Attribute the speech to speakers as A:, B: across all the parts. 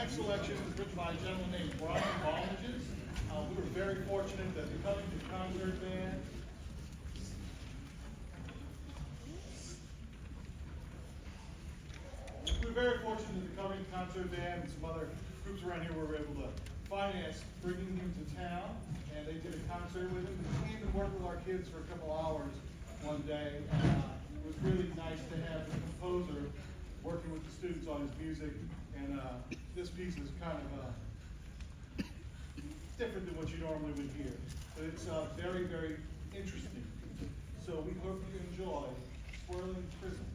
A: tonight's selection was written by a gentleman named Brion Balmages. We were very fortunate that the Covington Concert Band and some other groups around here were able to finance bringing him to town, and they did a concert with him. He came and worked with our kids for a couple hours one day, and it was really nice to have the composer working with the students on his music, and this piece is kind of different than what you normally would hear, but it's very, very interesting. So we hope you enjoy Swirling Prisms.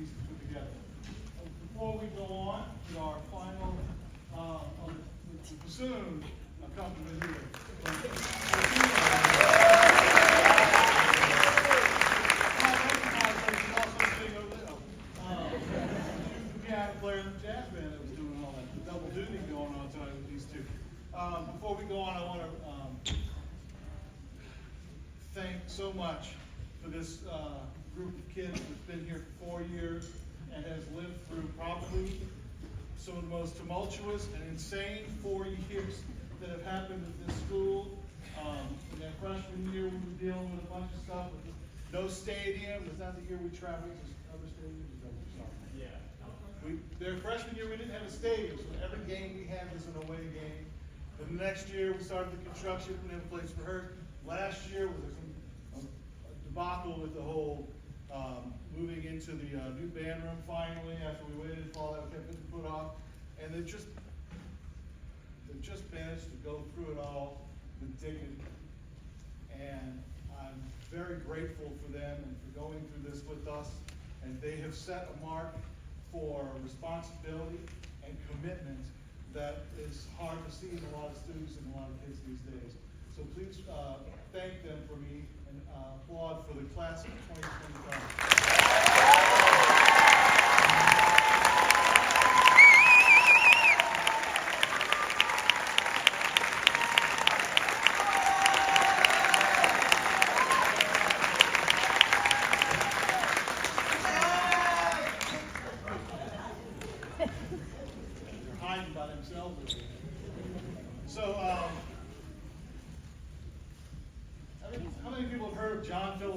A: piece to put together. Before we go on to our final, the bassoon accompaniment here. Piano player in the jazz band that was doing all that, the double duty going on tonight with these two. Before we go on, I want to thank so much for this group of kids that's been here for 4 years and has lived through probably some of the most tumultuous and insane 4 years that have happened at this school. In that freshman year, we were dealing with a bunch of stuff with no stadium. Was that the year we traveled to other stadiums? Yeah. Their freshman year, we didn't have a stadium, so every game we had was an away game. Then the next year, we started the construction, we didn't have a place to rehearse. Last year was a debacle with the whole moving into the new band room finally after we waited for all that kept getting put off. And they've just managed to go through it all with dignity. And I'm very grateful for them and for going through this with us. And they have set a mark for responsibility and commitment that is hard to see in a lot of students and a lot of kids these days. So please thank them for me and applaud for the class of 2025.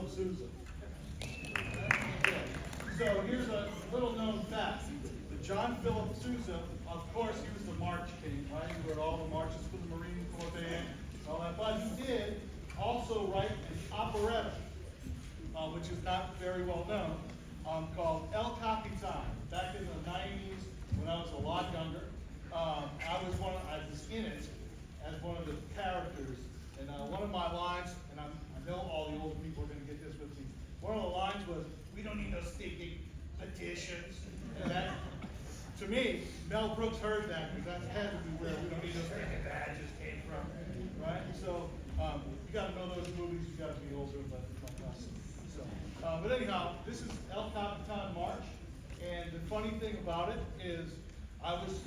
A: Sousa. So here's a little known fact. The John Philip Sousa, of course, he was the March King, right? He wrote all the marches for the Marine Corps Band, all that. But he did also write an operetta, which is not very well known, called El Capitan. Back in the 90s, when I was a lot younger, I was in it as one of the characters. And one of my lines, and I know all the older people are going to get this with me. One of the lines was, "We don't need no stinking petitions." And that, to me, Mel Brooks heard that because that had to be where "we don't need no stinking badges" came from, right? So you got to know those movies. You got to be older, but it's like us. So, but anyhow, this is El Capitan March, and the funny thing about it is, I was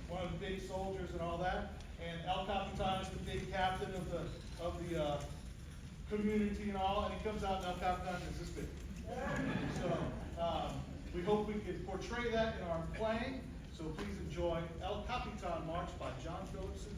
A: one of the big soldiers and all that, and El Capitan is the big captain of the community and all, and he comes out and El Capitan is this big. So we hope we can portray that in our playing. So please enjoy El Capitan March by John Philip Sousa.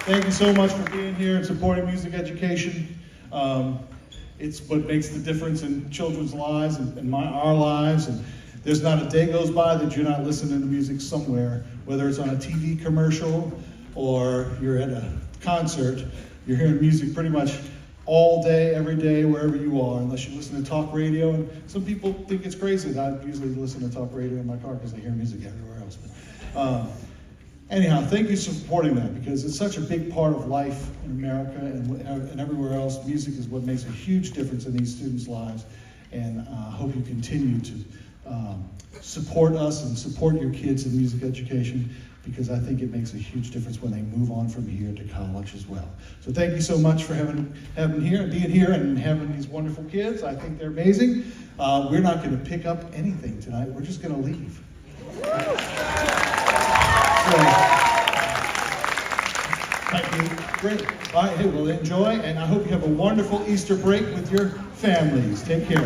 A: Thank you so much for being here and supporting music education. It's what makes the difference in children's lives and our lives. And there's not a day goes by that you're not listening to music somewhere, whether it's on a TV commercial or you're at a concert. You're hearing music pretty much all day, every day, wherever you are, unless you listen to talk radio. And some people think it's crazy that I usually listen to talk radio in my car because I hear music everywhere else. But, anyhow, thank you for supporting that, because it's such a big part of life in America and everywhere else. Music is what makes a huge difference in these students' lives, and I hope you continue to support us and support your kids in music education, because I think it makes a huge difference when they move on from here to college as well. So thank you so much for having here, being here and having these wonderful kids. I think they're amazing. We're not going to pick up anything tonight. We're just going to leave. Thank you. Great. All right, hey, well, enjoy, and I hope you have a wonderful Easter break with your families. Take care.